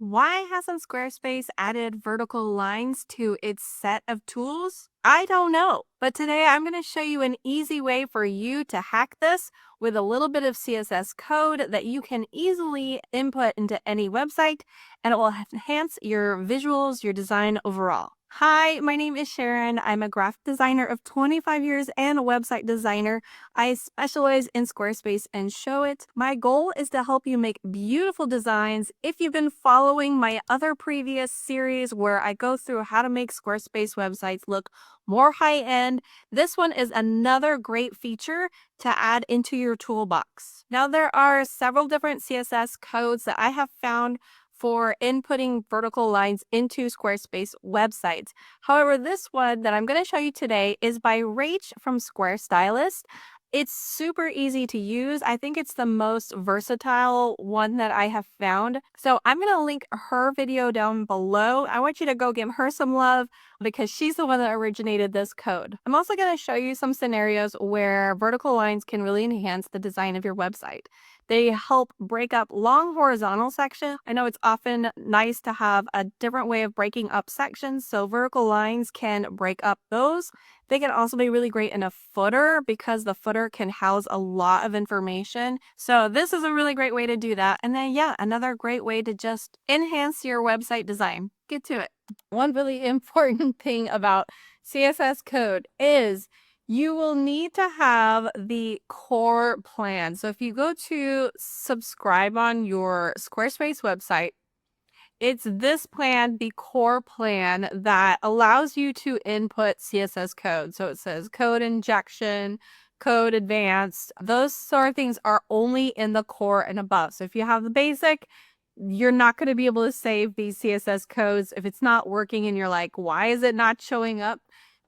Why hasn't Squarespace added vertical lines to its set of tools? I don't know, but today I'm going to show you an easy way for you to hack this with a little bit of CSS code that you can easily input into any website, and it will enhance your visuals, your design overall. Hi, my name is Sharon. I'm a graphic designer of 25 years and a website designer. I specialize in Squarespace and Showit. My goal is to help you make beautiful designs. If you've been following my other previous series where I go through how to make Squarespace websites look more high-end, this one is another great feature to add into your toolbox. Now, there are several different CSS codes that I have found for inputting vertical lines into Squarespace websites. However, this one that I'm going to show you today is by Rach from Square Stylist. It's super easy to use. I think it's the most versatile one that I have found. So I'm going to link her video down below. I want you to go give her some love because she's the one that originated this code. I'm also going to show you some scenarios where vertical lines can really enhance the design of your website. They help break up long horizontal sections. I know it's often nice to have a different way of breaking up sections, so vertical lines can break up those. They can also be really great in a footer because the footer can house a lot of information. So this is a really great way to do that. And then, yeah, another great way to just enhance your website design. Get to it. One really important thing about CSS code is you will need to have the core plan. So if you go to subscribe on your Squarespace website, it's this plan, the core plan, that allows you to input CSS code. So it says code injection, code advanced. Those sort of things are only in the core and above. So if you have the basic, you're not going to be able to save these CSS codes. If it's not working and you're like, why is it not showing up?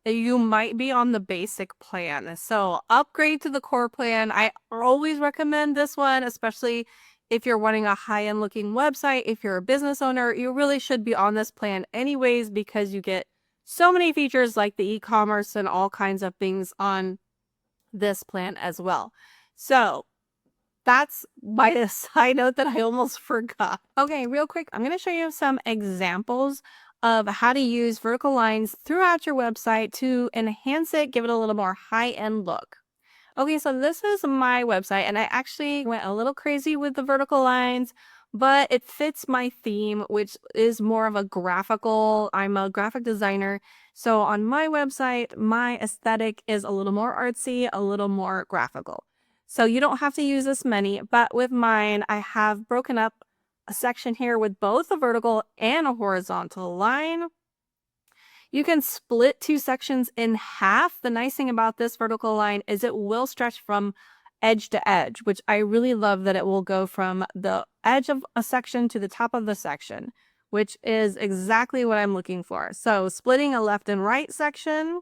You might be on the basic plan. So upgrade to the core plan. I always recommend this one, especially if you're running a high-end looking website. If you're a business owner, you really should be on this plan anyways because you get so many features like the e-commerce and all kinds of things on this plan as well. So that's my side note that I almost forgot. Okay, real quick, I'm going to show you some examples of how to use vertical lines throughout your website to enhance it, give it a little more high-end look. Okay, so this is my website, and I actually went a little crazy with the vertical lines, but it fits my theme, which is more of a graphical. I'm a graphic designer, so on my website, my aesthetic is a little more artsy, a little more graphical. So you don't have to use this many, but with mine, I have broken up a section here with both a vertical and a horizontal line. You can split two sections in half. The nice thing about this vertical line is it will stretch from edge to edge, which I really love that it will go from the edge of a section to the top of the section, which is exactly what I'm looking for. So splitting a left and right section,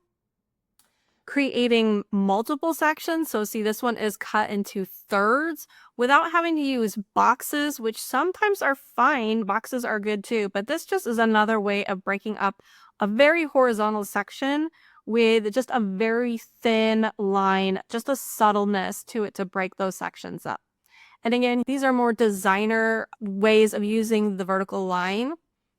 creating multiple sections. So see, this one is cut into thirds without having to use boxes, which sometimes are fine. Boxes are good too, but this just is another way of breaking up a very horizontal section with just a very thin line, just a subtleness to it to break those sections up. And again, these are more designer ways of using the vertical line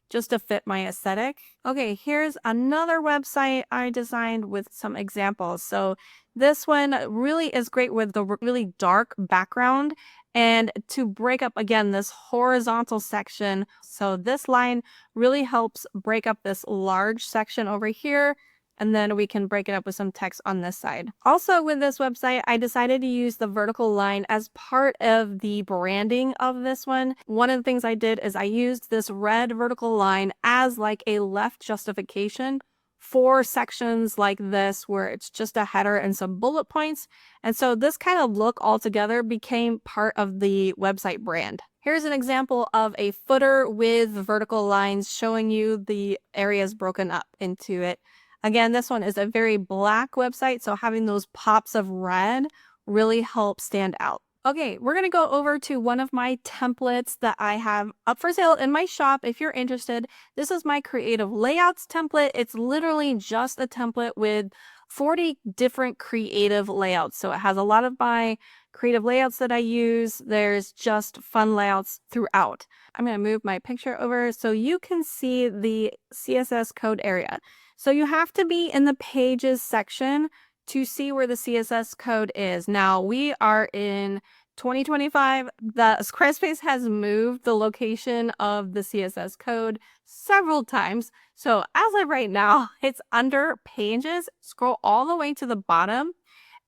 just to fit my aesthetic. Okay, here's another website I designed with some examples. So this one really is great with the really dark background and to break up, again, this horizontal section. So this line really helps break up this large section over here, and then we can break it up with some text on this side. Also with this website, I decided to use the vertical line as part of the branding of this one. One of the things I did is I used this red vertical line as like a left justification for sections like this where it's just a header and some bullet points. And so this kind of look altogether became part of the website brand. Here's an example of a footer with vertical lines showing you the areas broken up into it. Again, this one is a very black website, so having those pops of red really helps stand out. Okay, we're going to go over to one of my templates that I have up for sale in my shop. If you're interested, this is my creative layouts template. It's literally just a template with 40 different creative layouts. So it has a lot of my creative layouts that I use. There's just fun layouts throughout. I'm going to move my picture over so you can see the CSS code area. So you have to be in the pages section to see where the CSS code is. Now we are in 2025. The Squarespace has moved the location of the CSS code several times. So as of right now, it's under pages. Scroll all the way to the bottom,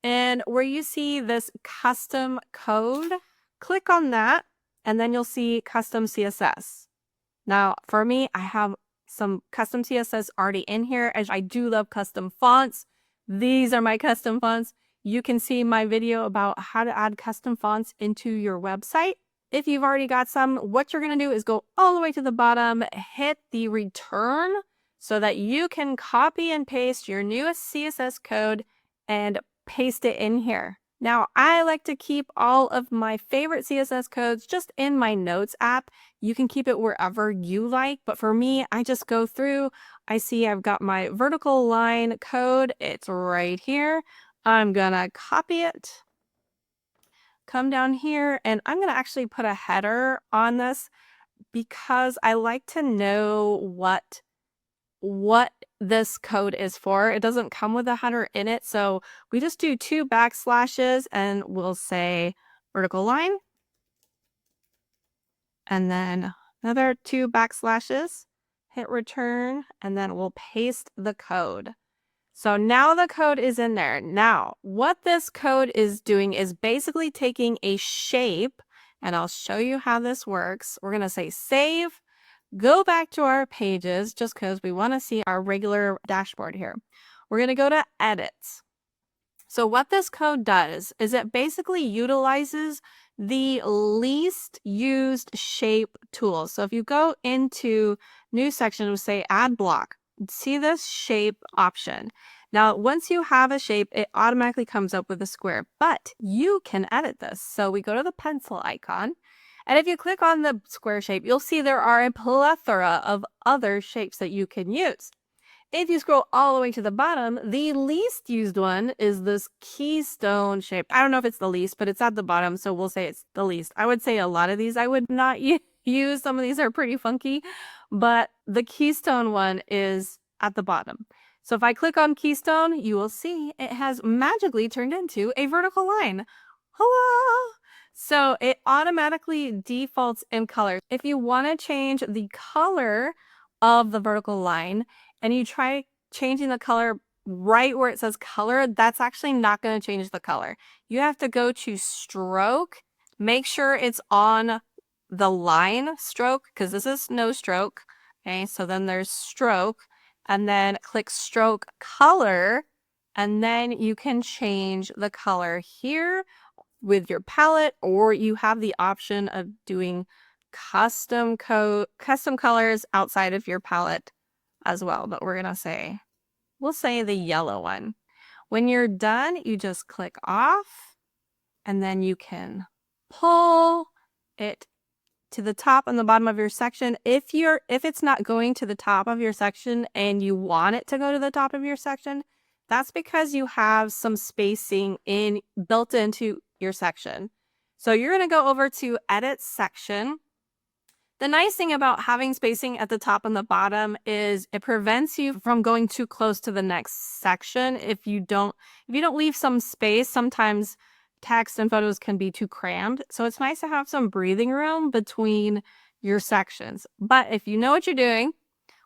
and where you see this custom code, click on that, and then you'll see custom CSS. Now, for me, I have some custom CSS already in here, as I do love custom fonts. These are my custom fonts. You can see my video about how to add custom fonts into your website. If you've already got some, what you're going to do is go all the way to the bottom, hit the return so that you can copy and paste your newest CSS code and paste it in here. Now, I like to keep all of my favorite CSS codes just in my Notes app. You can keep it wherever you like, but for me, I just go through. I see I've got my vertical line code. It's right here. I'm gonna copy it, come down here, and I'm gonna actually put a header on this because I like to know what this code is for. It doesn't come with a header in it, so we just do 2 backslashes and we'll say vertical line, and then another 2 backslashes, hit return, and then we'll paste the code. So now the code is in there. Now, what this code is doing is basically taking a shape, and I'll show you how this works. We're going to say save, go back to our pages just because we want to see our regular dashboard here. We're going to go to edits. So what this code does is it basically utilizes the least used shape tool. So if you go into new section, we'll say add block. See this shape option. Now, once you have a shape, it automatically comes up with a square, but you can edit this. So we go to the pencil icon, and if you click on the square shape, you'll see there are a plethora of other shapes that you can use. If you scroll all the way to the bottom, the least used one is this keystone shape. I don't know if it's the least, but it's at the bottom, so we'll say it's the least. I would say a lot of these I would not use. Some of these are pretty funky, but the keystone one is at the bottom. So if I click on keystone, you will see it has magically turned into a vertical line. Hello! So it automatically defaults in color. If you want to change the color of the vertical line and you try changing the color right where it says color, that's actually not going to change the color. You have to go to stroke, make sure it's on the line stroke, because this is no stroke. Okay, so then there's stroke, and then click stroke color, and then you can change the color here with your palette, or you have the option of doing custom colors outside of your palette as well. But we'll say the yellow one. When you're done, you just click off, and then you can pull it to the top and the bottom of your section. If it's not going to the top of your section and you want it to go to the top of your section, that's because you have some spacing built into your section. So you're going to go over to edit section. The nice thing about having spacing at the top and the bottom is it prevents you from going too close to the next section. If you don't leave some space, sometimes text and photos can be too crammed. So it's nice to have some breathing room between your sections. But if you know what you're doing,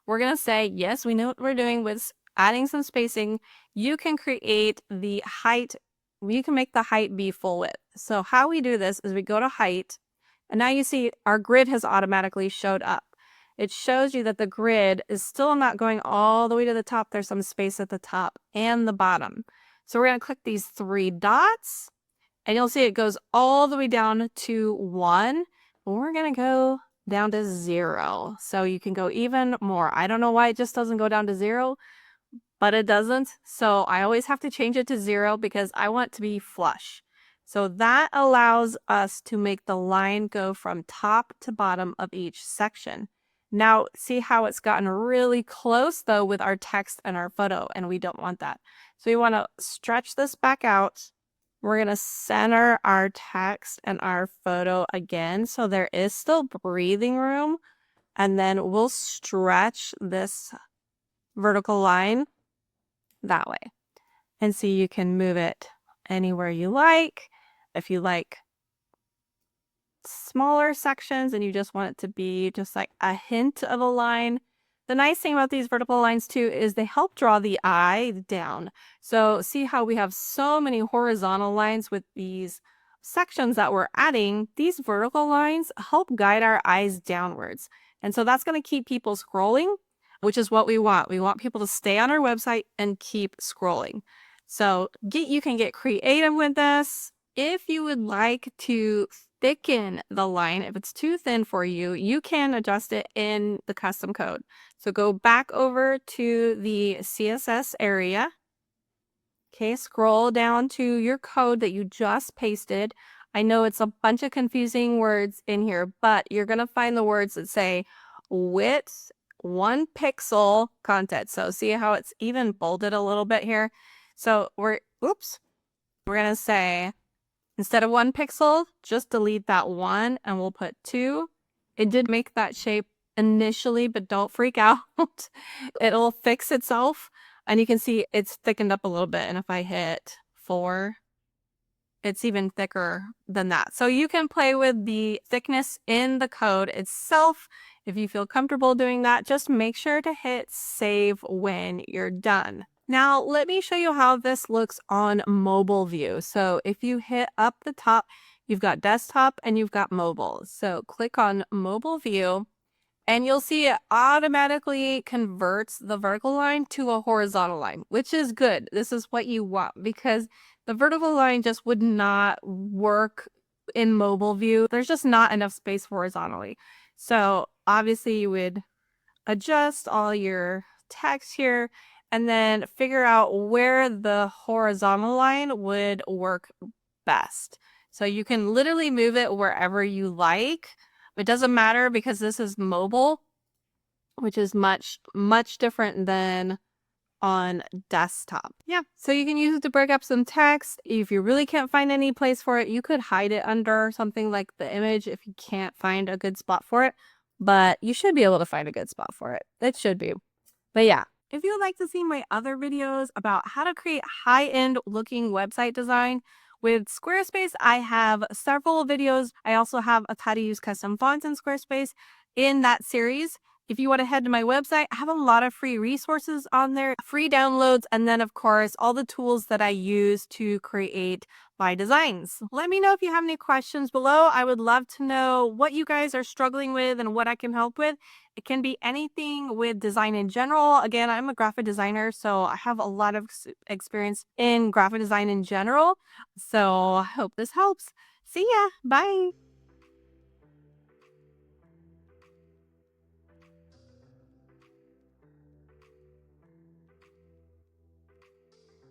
we're going to say, yes, we know what we're doing with adding some spacing. You can create the height. You can make the height be full width. So how we do this is we go to height, and now you see our grid has automatically showed up. It shows you that the grid is still not going all the way to the top. There's some space at the top and the bottom. So we're going to click these 3 dots, and you'll see it goes all the way down to 1. But we're going to go down to 0. So you can go even more. I don't know why it just doesn't go down to 0, but it doesn't. So I always have to change it to 0 because I want it to be flush. So that allows us to make the line go from top to bottom of each section. Now, see how it's gotten really close though with our text and our photo, and we don't want that. So we want to stretch this back out. We're going to center our text and our photo again, so there is still breathing room. And then we'll stretch this vertical line that way. And see, you can move it anywhere you like. If you like smaller sections and you just want it to be just like a hint of a line. The nice thing about these vertical lines too is they help draw the eye down. So see how we have so many horizontal lines with these sections that we're adding. These vertical lines help guide our eyes downwards. And so that's going to keep people scrolling, which is what we want. We want people to stay on our website and keep scrolling. So you can get creative with this. If you would like to thicken the line, if it's too thin for you, you can adjust it in the custom code. So go back over to the CSS area. Okay, scroll down to your code that you just pasted. I know it's a bunch of confusing words in here, but you're going to find the words that say width 1 pixel content. So see how it's even bolded a little bit here? So we're going to say, instead of 1 pixel, just delete that 1 and we'll put 2. It did make that shape initially, but don't freak out. It'll fix itself. And you can see it's thickened up a little bit. And if I hit 4, it's even thicker than that. So you can play with the thickness in the code itself. If you feel comfortable doing that, just make sure to hit save when you're done. Now, let me show you how this looks on mobile view. So if you hit up the top, you've got desktop and you've got mobile. So click on mobile view and you'll see it automatically converts the vertical line to a horizontal line, which is good. This is what you want because the vertical line just would not work in mobile view. There's just not enough space horizontally. So obviously you would adjust all your text here and then figure out where the horizontal line would work best. So you can literally move it wherever you like. It doesn't matter because this is mobile, which is much, much different than on desktop. Yeah, so you can use it to break up some text. If you really can't find any place for it, you could hide it under something like the image if you can't find a good spot for it. But you should be able to find a good spot for it. It should be. But yeah. If you would like to see my other videos about how to create high-end looking website design with Squarespace, I have several videos. I also have how to use custom fonts in Squarespace in that series. If you want to head to my website, I have a lot of free resources on there, free downloads, and then of course, all the tools that I use to create my designs. Let me know if you have any questions below. I would love to know what you guys are struggling with and what I can help with. It can be anything with design in general. Again, I'm a graphic designer, so I have a lot of experience in graphic design in general. So I hope this helps. See ya. Bye.